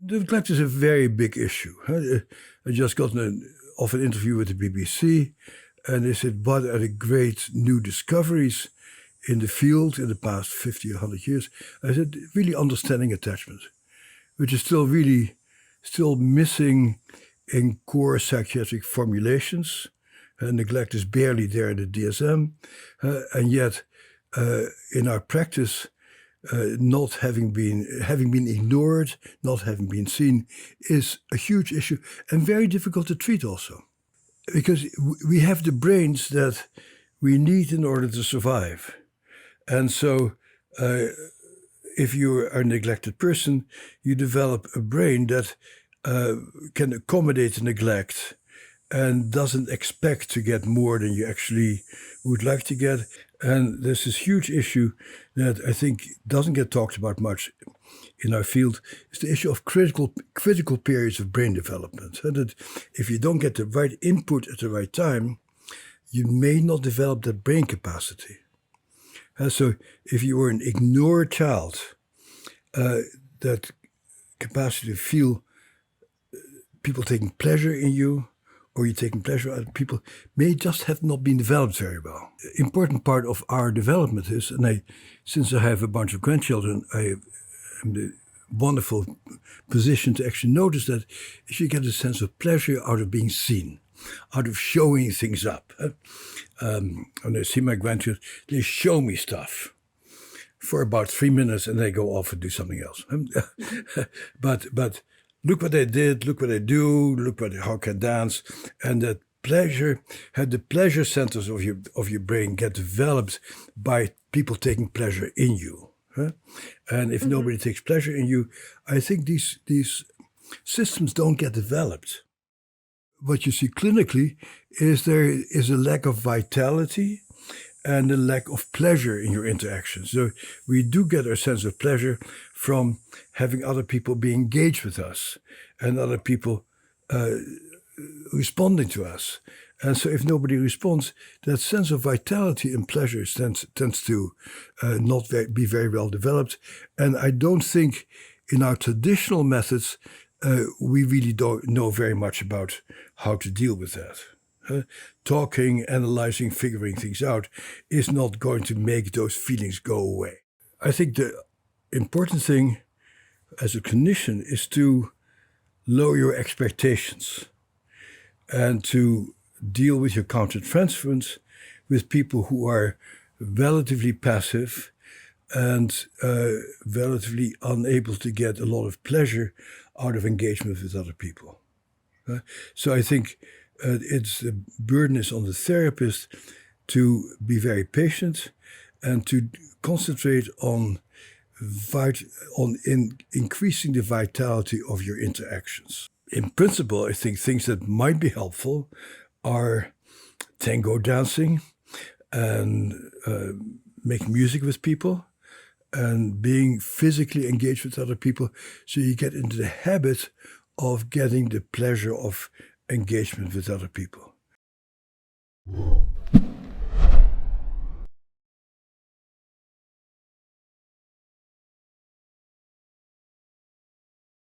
Neglect is a very big issue. I just got off an interview with the BBC, and they said, what are the great new discoveries in the field in the past 50 or 100 years? I said, really understanding attachment, which is still missing in core psychiatric formulations. Neglect is barely there in the DSM, and yet in our practice, not having been ignored, not having been seen, is a huge issue and very difficult to treat also, because we have the brains that we need in order to survive, and so if you are a neglected person, you develop a brain that can accommodate the neglect and doesn't expect to get more than you actually would like to get. And there's this huge issue that I think doesn't get talked about much in our field. It's the issue of critical periods of brain development. And that if you don't get the right input at the right time, you may not develop that brain capacity. And so if you were an ignored child, that capacity to feel people taking pleasure in you, or you're taking pleasure out of people, may just have not been developed very well. Important part of our development is, and since I have a bunch of grandchildren, I am the wonderful position to actually notice that if you get a sense of pleasure out of being seen, out of showing things up. When I see my grandchildren, they show me stuff for about 3 minutes and they go off and do something else. But look what I did, look what I do, how I can dance. And that pleasure, the pleasure centers of your brain get developed by people taking pleasure in you. And if nobody takes pleasure in you, I think these systems don't get developed. What you see clinically is there is a lack of vitality and a lack of pleasure in your interactions. So we do get our sense of pleasure from having other people be engaged with us and other people responding to us. And so if nobody responds, that sense of vitality and pleasure tends to not be very well developed. And I don't think in our traditional methods, we really don't know very much about how to deal with that. Talking, analyzing, figuring things out is not going to make those feelings go away. I think the important thing as a clinician is to lower your expectations and to deal with your countertransference with people who are relatively passive and relatively unable to get a lot of pleasure out of engagement with other people. So I think the burden is on the therapist to be very patient and to concentrate on increasing the vitality of your interactions. In principle, I think things that might be helpful are tango dancing and making music with people and being physically engaged with other people, so you get into the habit of getting the pleasure of engagement with other people.